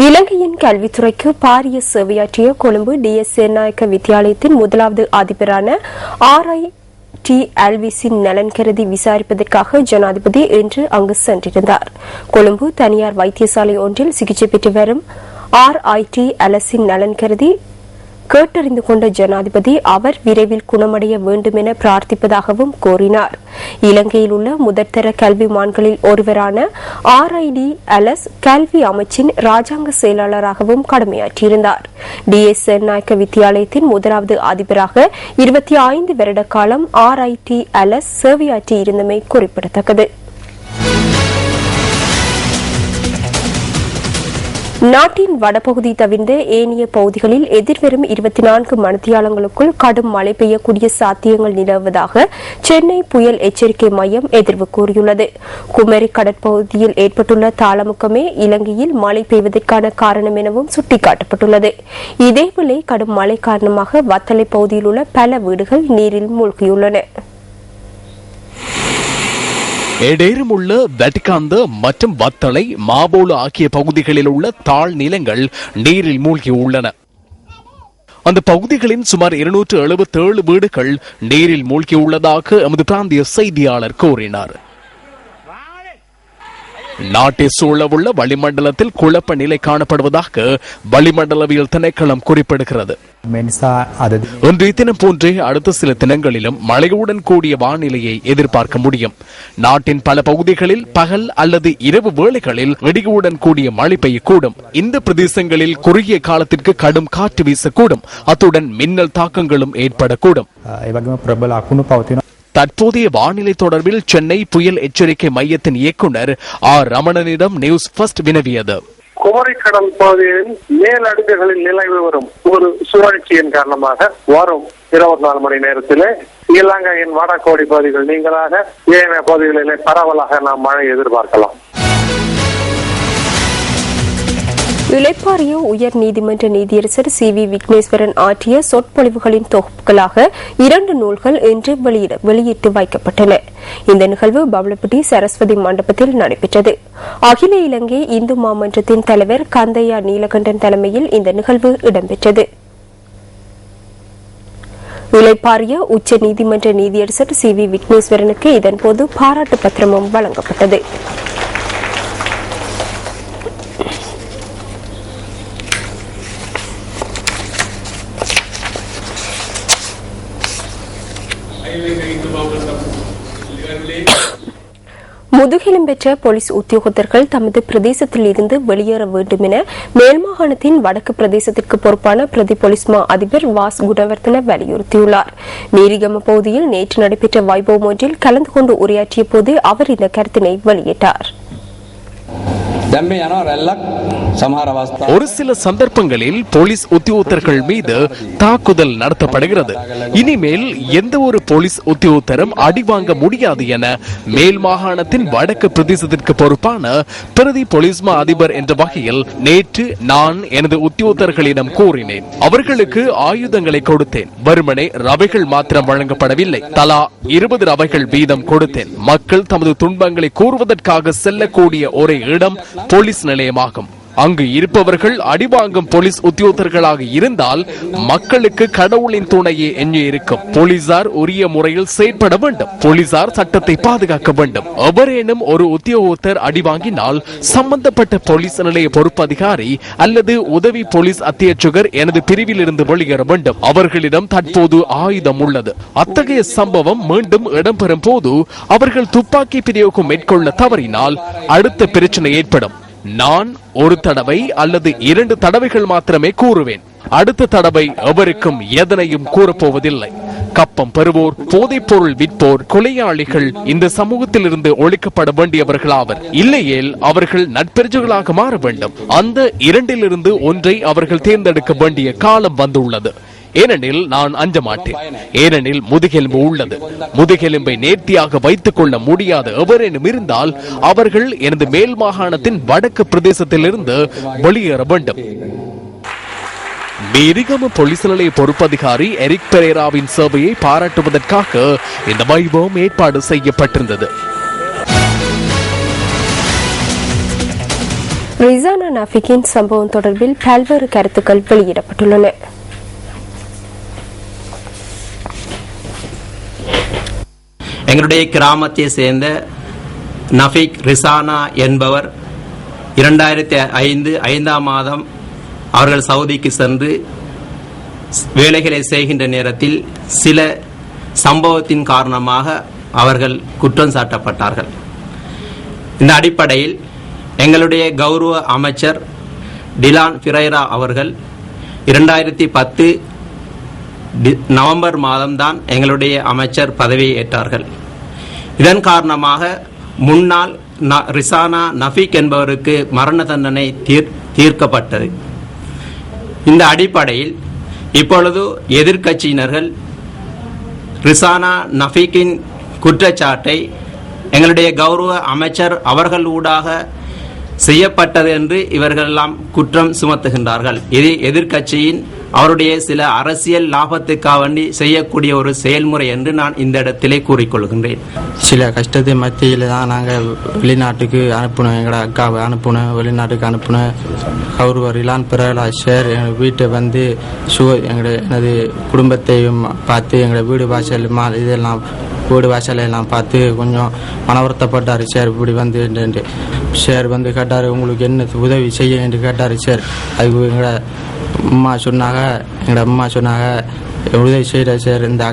இலங்கையின் கல்வித்துறைக்கு பாரிய சேவையாற்றிய கொழும்பு டிஎஸ் சேநாயக்க வித்தியாலயத்தின் முதலாவது அதிபரான RIT அல்விஸின் நலன் கருதி விசாரிப்பதற்காக ஜனாதிபதி இன்று அங்கு சென்றிருந்தார். கொழும்பு தனியார் வைத்தியசாலை ஒன்றில் சிகிச்சை பெற்று வரும் RIT அலஸின் நலன் கருதி கேட்டறிந்து கொண்ட ஜனாதிபதி அவர் விரைவில் குணமடைய வேண்டும் என பிரார்த்திப்பதாகவும் கூறினார். இலங்கையில் உள்ள முதற்தர கல்விமான்களில் ஒருவரான RID அலஸ் கல்வி அமைச்சின் ராஜாங்க செயலாளராகவும் கடமையாற்றியிருந்தார். டிஎஸ் சேநாயக்க வித்தியாலயத்தின் முதலாவது அதிபராக 25 வருட காலம் RIT அலஸ் சேவையாற்றியிருந்தமை குறிப்பிடத்தக்கது. நாட்டின் வடபகுதி தவிர்ந்த ஏனைய பகுதிகளில் எதிர்வரும் 24 மணித்தியாலங்களுக்குள் கடும் மழை பெய்யக்கூடிய சாத்தியங்கள் நிலவுவதாக சென்னை புயல் எச்சரிக்கை மையம் எதிர்வு கூறியுள்ளது. குமரி கடற்பகுதியில் ஏற்பட்டுள்ள தாளமுக்கமே இலங்கையில் மழை பெய்வதற்கான காரணம் எனவும் சுட்டிக்காட்டப்பட்டுள்ளது. இதேவேளை கடும் மழை காரணமாக வத்தளை பகுதியில் உள்ள பல வீடுகள் நீரில் மூழ்கியுள்ளன. எடேரும் உள்ள வட்டிகாந்த மற்றும் வத்தளை மாபோலு ஆகிய பகுதிகளில் உள்ள தாழ் நிலங்கள் நீரில் மூழ்கி உள்ளன. அந்த பகுதிகளின் சுமார் 277 வீடுகள் நீரில் மூழ்கியுள்ளதாக எமது பிராந்திய செய்தியாளர் கூறினார். நாட்டை சூழவுள்ள வளிமண்டலத்தில் குழப்ப நிலை காணப்படுவதாக வளிமண்டலவியல் திணைக்களம் குறிப்பிடுகிறது. இன்றைய தினம் போன்றே அடுத்த சில தினங்களிலும் மழையுடன் கூடிய வானிலையை எதிர்பார்க்க முடியும். நாட்டின் பல பகுதிகளில் பகல் அல்லது இரவு வேளைகளில் இடியுடன் கூடிய மழை பெய்யக்கூடும். இந்த பிரதேசங்களில் குறுகிய காலத்திற்கு கடும் காற்று வீசக்கூடும். அத்துடன் மின்னல் தாக்கங்களும் ஏற்படக்கூடும். தற்போதைய வானிலை தொடர்பில் சென்னை புயல் எச்சரிக்கை மையத்தின் இயக்குநர் ரமணனிடம் நியூஸ் ஃபர்ஸ்ட் வினவியது. குமரி கடல் பகுதியின் மேல் அடுக்குகளில் நிலவி வரும் ஒரு சுழற்சியின் காரணமாக வரும் 24 மணி நேரத்திலே இலங்கையின் வடகோடி பகுதிகள் நீங்களாக ஏனைய பகுதிகளிலே பரவலாக நாம் மழை எதிர்பார்க்கலாம். இளைப்பாறிய உயர் நீதிமன்ற நீதியரசர் CV விக்னேஸ்வரன் ஆற்றிய சொற்பொழிவுகளின் தொகுப்புகளாக 2 நூல்கள் இன்று வெளியிட்டு வைக்கப்பட்டன. இந்த நிகழ்வு பவளப்பட்டி சரஸ்வதி மண்டபத்தில் நடைபெற்றது. அகில இலங்கை இந்து மாமன்றத்தின் தலைவர் கந்தையா நீலகண்டன் தலைமையில் இந்த நிகழ்வு இடம்பெற்றது. இளைப்பாறிய உச்ச நீதிமன்ற நீதியரசர் CV விக்னேஸ்வரனுக்கு இதன்போது பாராட்டு பத்திரமும் வழங்கப்பட்டது. முதுகெலும் பெற்ற போலீஸ் உத்தியோகத்தர்கள் தமது பிரதேசத்தில் இருந்து வெளியேற வேண்டும் என மேல்மாகாணத்தின் வடக்கு பிரதேசத்திற்கு பொறுப்பான பிரதி போலீஸ் மா அதிபர் வாஸ் குணவர்த்தன வலியுறுத்தியுள்ளார். நீரிகம பகுதியில் நேற்று நடைபெற்ற வைபவம் ஒன்றில் கலந்து கொண்டு உரையாற்றிய போது அவர் இந்த கருத்தினை வெளியிட்டார். ஒரு சில சந்தர்ப்பங்களில் போலீஸ் உத்தியோகத்தர்கள் மீது தாக்குதல் நடத்தப்படுகிறது. இனிமேல் எந்த ஒரு போலீஸ் உத்தியோகத்தரும் அடி வாங்க முடியாது என மேல் மாகாணத்தின் வடக்கு பிரதேசத்திற்கு பொறுப்பான பிரதி போலீஸ் மா அதிபர் என்ற வகையில் நேற்று நான் எனது உத்தியோகத்தர்களிடம் கூறினேன். அவர்களுக்கு ஆயுதங்களை கொடுத்தேன். வெறுமனே ரவைகள் மாத்திரம் வழங்கப்படவில்லை. தலா 20 ரவைகள் வீதம் கொடுத்தேன். மக்கள் தமது துன்பங்களை கூறுவதற்காக செல்லக்கூடிய ஒரே இடம் போலீஸ் நிலையமாகும். அங்கு இருப்பவர்கள் அடிவாங்கும் போலீஸ் உத்தியோகத்தர்களாக இருந்தால் மக்களுக்கு கடவுளின் துணையே எஞ்சி இருக்கும். போலீசார் உரிய முறையில் செயற்பட வேண்டும். போலீசார் சட்டத்தை பாதுகாக்க வேண்டும். எவரேனும் ஒரு உத்தியோகத்தர் அடிவாங்கினால் சம்பந்தப்பட்ட போலீஸ் நிலைய பொறுப்பு அதிகாரி அல்லது உதவி போலீஸ் அத்தியட்சகர் எனது பிரிவில் இருந்து வெளியேற வேண்டும். அவர்களிடம் தற்போது ஆயுதம் உள்ளது. அத்தகைய சம்பவம் மீண்டும் இடம்பெறும் போது அவர்கள் துப்பாக்கி பிரயோகம் மேற்கொள்ள தவறினால் அடுத்த பிரச்சனை ஏற்படும். நான் ஒரு தடவை அல்லது 2 தடவைகள் மாத்திரமே கூறுவேன். அடுத்த தடவை எவருக்கும் எதனையும் கூறப்போவதில்லை. கப்பம் பெறுவோர், போதைப் பொருள் விற்போர், கொலையாளிகள் இந்த சமூகத்தில் இருந்து ஒழிக்கப்பட வேண்டியவர்களாவர். இல்லையேல் அவர்கள் நட்பெருஜர்களாக மாற வேண்டும். அந்த 2 ஒன்றை அவர்கள் தேர்ந்தெடுக்க வேண்டிய காலம் வந்துள்ளது. ஏனெனில் நான் அஞ்ச மாட்டேன். ஏனெனில் முதுகெலும்பு உள்ளது. முதுகெலும்பை நேர்த்தியாக வைத்துக் கொள்ள முடியாத எவரேனும் இருந்தால் அவர்கள் எனது மேல் மாகாணத்தின் வடக்கு பிரதேசத்திலிருந்து வெளியேற வேண்டும். மேரிகம போலீஸ் நிலைய பொறுப்பதிகாரி எரிக் பெரேராவின் சேவையை பாராட்டுவதற்காக இந்த வைபவம் ஏற்பாடு செய்யப்பட்டிருந்தது. ரிசானா நஃபிக்கின் சம்பவம் தொடர்பில் பல்வேறு கருத்துக்கள் வெளியிடப்பட்டுள்ளன. எங்களுடைய கிராமத்தை சேர்ந்த நஃபிக் ரிசானா என்பவர் 2005 மாதம் அவர்கள் சவுதிக்கு சென்று வேலைகளை செய்கின்ற நேரத்தில் சில சம்பவத்தின் காரணமாக அவர்கள் குற்றம் சாட்டப்பட்டார்கள். இந்த அடிப்படையில் எங்களுடைய கௌரவ அமைச்சர் டிலான் பிரேரா அவர்கள் 2010 நவம்பர் மாதம்தான் எங்களுடைய அமைச்சர் பதவியை ஏற்றார்கள். இதன் காரணமாக முன்னாள் ரிசானா நஃபிக் என்பவருக்கு மரண தண்டனை தீர்க்கப்பட்டது. இந்த அடிப்படையில் இப்பொழுது எதிர்க்கட்சியினர்கள் ரிசானா நஃபிக்கின் குற்றச்சாட்டை எங்களுடைய கௌரவ அமைச்சர் அவர்கள் ஊடாக செய்யப்பட்டது என்று இவர்கள் எல்லாம் குற்றம் சுமத்துகின்றார்கள். இது எதிர்க்கட்சியின் அவருடைய சில அரசியல் லாபத்துக்காக வேண்டி செய்யக்கூடிய ஒரு செயல்முறை என்று நான் இந்த இடத்திலே கூறிக்கொள்கின்றேன். சில கஷ்டத்தை மத்தியில் தான் நாங்கள் வெளிநாட்டுக்கு அனுப்பினோம். எங்களோட அக்காவை அனுப்பினோம், வெளிநாட்டுக்கு அனுப்பினோம். கௌரவ ரிலான் பிரேரா சார் எங்கள் வீட்டை வந்து எனது குடும்பத்தையும் பார்த்து எங்களோட வீடு வாசல் இதெல்லாம் வீடு வாசலையெல்லாம் பார்த்து கொஞ்சம் மனவருத்தப்பட்டார். சார் இப்படி வந்து சார் வந்து கேட்டார், உங்களுக்கு என்ன உதவி செய்ய என்று கேட்டார் சார். அதுக்கு எங்களோட அம்மா சொன்னாங்க உதவி செய்கிற சார், இந்த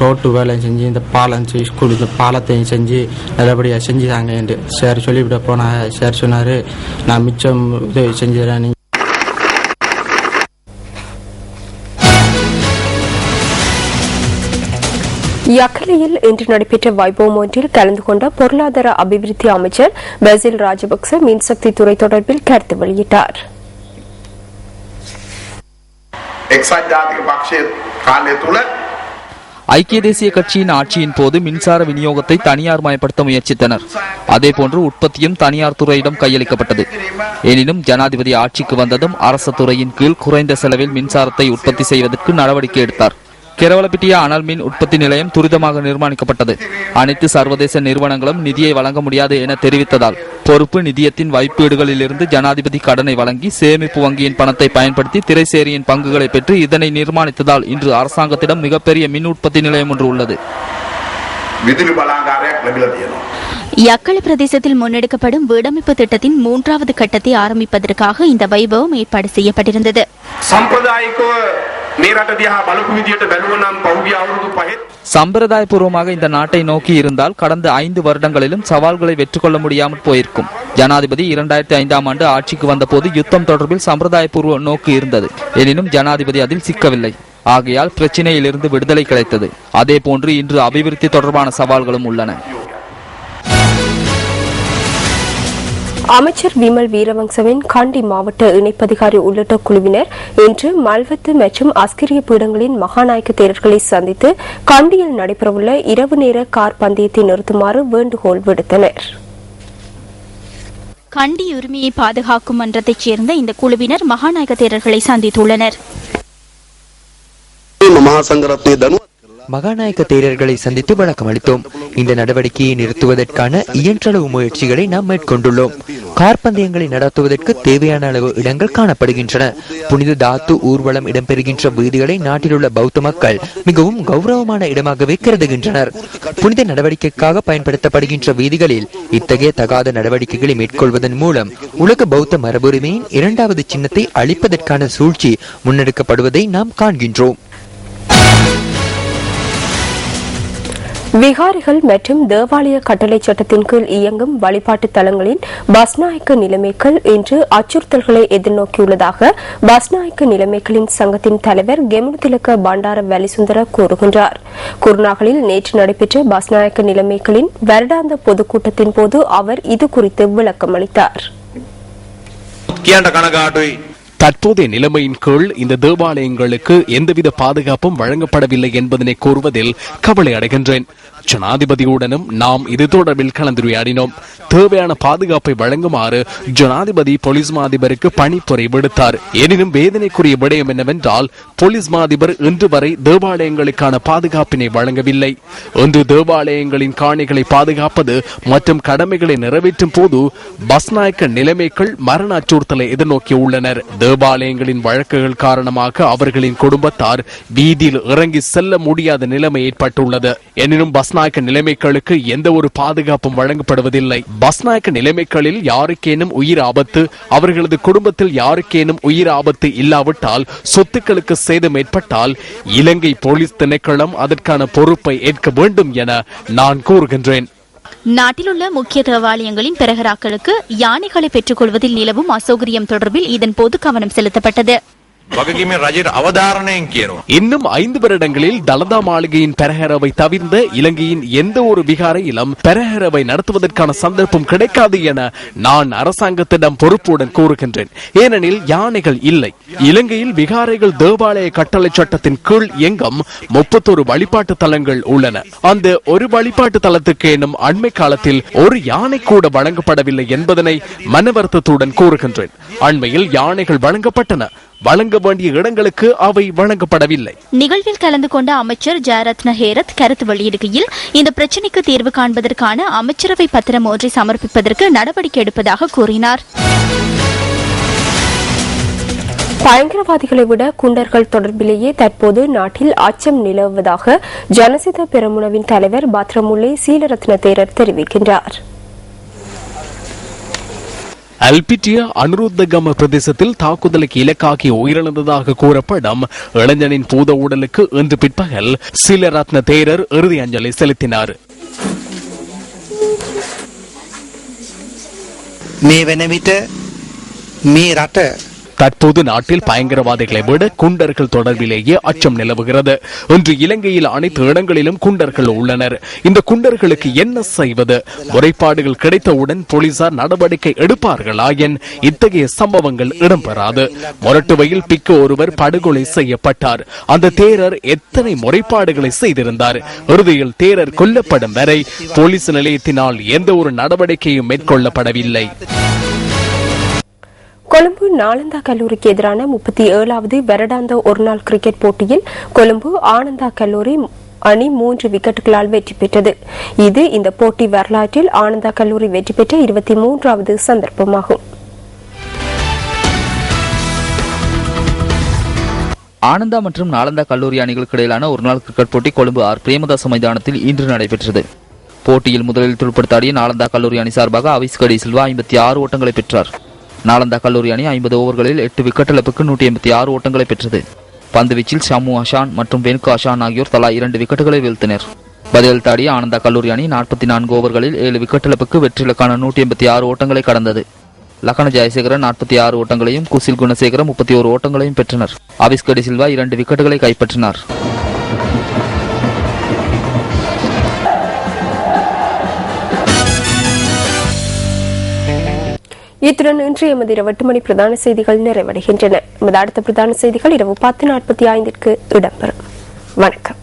ரோட்டு வேலையும் செஞ்சு இந்த பாலம் ஸ்கூல் இந்த பாலத்தையும் செஞ்சு நல்லபடியாக செஞ்சுதாங்க என்று சார் சொல்லிவிட போனாங்க. சார் சொன்னார், நான் மிச்சம் உதவி செஞ்சுறேன். யக்கலையில் இன்று நடைபெற்ற வைபவம் ஒன்றில் கலந்து கொண்ட பொருளாதார அபிவிருத்தி அமைச்சர் பசில் ராஜபக்ச மின்சக்தி துறை தொடர்பில் கருத்து வெளியிட்டார். ஐக்கிய தேசிய கட்சியின் ஆட்சியின் போது மின்சார விநியோகத்தை தனியார் மயப்படுத்த முயற்சித்தனர். அதேபோன்று உற்பத்தியும் தனியார் துறையிடம் கையளிக்கப்பட்டது. எனினும் ஜனாதிபதி ஆட்சிக்கு வந்ததும் அரசு துறையின் கீழ் குறைந்த செலவில் மின்சாரத்தை உற்பத்தி செய்வதற்கு நடவடிக்கை எடுத்தார். கேரவலப்பிட்டியா அனல் மின் உற்பத்தி நிலையம் துரிதமாக நிர்மாணிக்கப்பட்டது. அனைத்து சர்வதேச நிறுவனங்களும் நிதியை வழங்க முடியாது என தெரிவித்ததால் பொறுப்பு நிதியத்தின் வைப்பீடுகளிலிருந்து ஜனாதிபதி கடனை வழங்கி சேமிப்பு வங்கியின் பணத்தை பயன்படுத்தி திரைசேரியின் பங்குகளை பெற்று இதனை நிர்மாணித்ததால் இன்று அரசாங்கத்திடம் மிகப்பெரிய மின் உற்பத்தி நிலையம் ஒன்று உள்ளது. யக்கள பிரதேசத்தில் முன்னெடுக்கப்படும் வீடமைப்பு திட்டத்தின் 3வது கட்டத்தை ஆரம்பிப்பதற்காக இந்த வைபவம் ஏற்பாடு செய்யப்பட்டிருந்தது. சம்பிரதாயபூர்வமாக இந்த நாட்டை நோக்கி இருந்தால் கடந்த 5 வருடங்களிலும் சவால்களை வெற்றி கொள்ள முடியாமல் போயிருக்கும். ஜனாதிபதி 2005 ஆண்டு ஆட்சிக்கு வந்த போது யுத்தம் தொடர்பில் சம்பிரதாயபூர்வ நோக்கு இருந்தது. எனினும் ஜனாதிபதி அதில் சிக்கவில்லை. ஆகையால் பிரச்சினையிலிருந்து விடுதலை கிடைத்தது. அதே போன்று இன்று அபிவிருத்தி தொடர்பான சவால்களும் உள்ளன. அமைச்சர் விமல் வீரவங்சவின் கண்டி மாவட்ட இணைப்பதிகாரி உள்ளிட்ட குழுவினர் இன்று மல்வத்து மற்றும் அஸ்கிரிய பீடங்களின் மகாநாயக்க தேரர்களை சந்தித்து கண்டியில் நடைபெறவுள்ள இரவு நேர கார் பந்தயத்தை நிறுத்துமாறு வேண்டுகோள் விடுத்தனர். கண்டி உரிமையை பாதுகாக்கும் மன்றத்தைச் சேர்ந்த இந்த குழுவினர் மகாநாயக்க தேரர்களை சந்தித்துள்ளனர். மகாநாயக்க தேரர்களை சந்தித்து வழக்கம் அளித்தோம். இந்த நடவடிக்கையை நிறுத்துவதற்கான இயன்றளவு முயற்சிகளை நாம் மேற்கொண்டுள்ளோம். கார் பந்தயங்களை நடத்துவதற்கு தேவையான அளவு இடங்கள் காணப்படுகின்றன. புனித தாத்து ஊர்வலம் இடம்பெறுகின்ற வீதிகளை நாட்டில் உள்ள பௌத்த மக்கள் மிகவும் கௌரவமான இடமாகவே கருதுகின்றனர். புனித நடவடிக்கைக்காக பயன்படுத்தப்படுகின்ற வீதிகளில் இத்தகைய தகாத நடவடிக்கைகளை மேற்கொள்வதன் மூலம் உலக பௌத்த மரபுரிமையின் 2வது சின்னத்தை அளிப்பதற்கான சூழ்ச்சி முன்னெடுக்கப்படுவதை நாம் காண்கின்றோம். விகாரிகள் மற்றும் தேவாலய கட்டளை சட்டத்தின் கீழ் இயங்கும் வழிபாட்டு தலங்களின் பஸ்நாயக்க நிலைமைகள் இன்று அச்சுறுத்தல்களை எதிர்நோக்கியுள்ளதாக பஸ்நாயக்க நிலைமைகளின் சங்கத்தின் தலைவர் கெமுனுதிலக்க பண்டார வலிசுந்தர கூறுகின்றார். குருநாகலில் நேற்று நடைபெற்ற பஸ்நாயக்க நிலைமைகளின் வருடாந்த பொதுக்கூட்டத்தின் போது அவர் இதுகுறித்து விளக்கம் அளித்தார். தற்போதைய நிலைமையின் கீழ் இந்த தேவாலயங்களுக்கு எந்தவித பாதுகாப்பும் வழங்கப்படவில்லை என்பதனை கூறுவதில் கவலை அடைகின்றேன். ஜனாதிபதியுடனும் நாம் இது தொடர்பில் கலந்துரையாடினோம். தேவையான பாதுகாப்பை வழங்குமாறு ஜனாதிபதி போலீஸ் மாதிபருக்கு பணிப்புரை விடுத்தார். எனினும் வேதனைக்குரிய விடயம் என்னவென்றால் போலீஸ் மாதிபர் இன்று வரை தேவாலயங்களுக்கான பாதுகாப்பினை வழங்கவில்லை. இன்று தேவாலயங்களின் காணிகளை பாதுகாப்பது மற்றும் கடமைகளை நிறைவேற்றும் போது பஸ்நாயக்க நிலைமைகள் மரண அச்சுறுத்தலை எதிர்நோக்கி உள்ளனர். தேவாலயங்களின் வழக்குகள் காரணமாக அவர்களின் குடும்பத்தார் வீதியில் இறங்கி செல்ல முடியாத நிலைமை ஏற்பட்டுள்ளது. எனினும் பஸ்நாயக்க நிலைமைகளுக்கு எந்த ஒரு பாதுகாப்பும் வழங்கப்படுவதில்லை. பஸ்நாயக்க நிலைமைகளில் யாருக்கேனும் உயிர் ஆபத்து, அவர்களது குடும்பத்தில் யாருக்கேனும் உயிர் ஆபத்து இல்லாவிட்டால், சொத்துக்களுக்கு சேதம் ஏற்பட்டால் இலங்கை போலீஸ் திணைக்களம் அதற்கான பொறுப்பை ஏற்க வேண்டும் என நான் கூறுகின்றேன். நாட்டிலுள்ள முக்கிய தேவாலயங்களின் பெரகராக்களுக்கு யானைகளை பெற்றுக் கொள்வதில் நிலவும் அசௌகரியம் தொடர்பில் இதன் போது கவனம் செலுத்தப்பட்டது. இன்னும் 5 வருடங்களில் தலதா மாளிகையின் பெரஹரவை தவிர்ந்த இலங்கையின் எந்த ஒரு விகாரையிலும் பெரஹரவை நடத்துவதற்கான சந்தர்ப்பம் கிடைக்காது என நான் அரசாங்கத்திடம் பொறுப்புடன் கூறுகின்றேன். ஏனெனில் யானைகள் இல்லை. இலங்கையில் விகாரைகள் தேவாலய கட்டளை சட்டத்தின் கீழ் எங்கும் 31 வழிபாட்டு தலங்கள் உள்ளன. அந்த ஒரு வழிபாட்டு தலத்துக்கு எனும் அண்மை காலத்தில் ஒரு யானை கூட வழங்கப்படவில்லை என்பதனை மனவருத்தத்துடன் கூறுகின்றேன். அண்மையில் யானைகள் வழங்கப்பட்டன. வழங்க வேண்டிய இடங்களுக்கு அவை வழங்கப்படவில்லை. நிகழ்வில் கலந்து கொண்ட அமைச்சர் ஜெயரத்ன ஹேரத் கருத்து வெளியிடுகையில் இந்த பிரச்சினைக்கு தீர்வு காண்பதற்கான அமைச்சரவை பத்திரம் ஒன்றை சமர்ப்பிப்பதற்கு நடவடிக்கை எடுப்பதாக கூறினார். பயங்கரவாதிகளை விட குண்டர்கள் தொடர்பிலேயே தற்போது நாட்டில் அச்சம் நிலவுவதாக ஜனசித பெரமுனவின் தலைவர் பத்ரமுல்லை சீலரத்ன தேரர் தெரிவிக்கின்றார். அல்பிட்டிய அனுருத்தகம பிரதேசத்தில் தாக்குதலுக்கு இலக்காகி உயிரிழந்ததாக கூறப்படும் இளைஞனின் பூத உடலுக்கு இன்று பிற்பகல் சீலரத்ன தேரர் இறுதி அஞ்சலி செலுத்தினார். தற்போது நாட்டில் பயங்கரவாதிகளை விட குண்டர்கள் தொடர்பிலேயே அச்சம் நிலவுகிறது. இன்று இலங்கையில் அனைத்து இடங்களிலும் குண்டர்கள் உள்ளனர். இந்த குண்டர்களுக்கு என்ன செய்வது? முறைப்பாடுகள் கிடைத்தவுடன் போலீசார் நடவடிக்கை எடுப்பார்களா? இத்தகைய சம்பவங்கள் இடம்பெறாது. மொரட்டுவையில் பிக்கு ஒருவர் படுகொலை செய்யப்பட்டார். அந்த தேரர் எத்தனை முறைப்பாடுகளை செய்திருந்தார்? இறுதியில் தேரர் கொல்லப்படும் வரை போலீஸ் நிலையத்தினால் எந்த ஒரு நடவடிக்கையும் மேற்கொள்ளப்படவில்லை. கொழும்பு நாளந்தா கல்லூரிக்கு எதிரான 37வது வருடாந்த ஒருநாள் கிரிக்கெட் போட்டியில் கொழும்பு ஆனந்தா கல்லூரி அணி 3 விக்கெட்டுகளால் வெற்றி பெற்றது. இது இந்த போட்டி வரலாற்றில் ஆனந்தா கல்லூரி வெற்றி பெற்ற 23வது சந்தர்ப்பமாகும். ஆனந்தா மற்றும் நாளந்தா கல்லூரி அணிகளுக்கு இடையிலான ஒருநாள் கிரிக்கெட் போட்டி கொழும்பு ஆர் பிரேமதாச மைதானத்தில் இன்று நடைபெற்றது. போட்டியில் முதலில் துடுப்படுத்தாடிய நாளந்தா கல்லூரி அணி சார்பாக அவிஸ் கடி சில்வா 56 ஓட்டங்களை பெற்றார். நாளந்தா கல்லூரி அணி 50 ஓவர்களில் 8 விக்கெட் இழப்புக்கு 186 ஓட்டங்களை பெற்றது. பந்துவீச்சில் ஷமு அஷான் மற்றும் வெனுக்கு அஷான் ஆகியோர் தலா 2 விக்கெட்டுகளை வீழ்த்தினர். பதில் தாடிய ஆனந்தா கல்லூரி அணி 44 ஓவர்களில் 7 விக்கெட் இழப்புக்கு வெற்றிலுக்கான 186 ஓட்டங்களை கடந்தது. லக்கன ஜெயசேகரன் 46 ஓட்டங்களையும் குசில் குணசேகரன் 31 ஓட்டங்களையும் பெற்றனர். அவிஸ் கடி சில்வா 2 விக்கெட்டுகளை கைப்பற்றினார். இத்துடன் இன்று எமது இரவு 8 மணி பிரதான செய்திகள் நிறைவடைகின்றன. எமது அடுத்த பிரதான செய்திகள் இரவு 10:45 இடம்பெறும். வணக்கம்.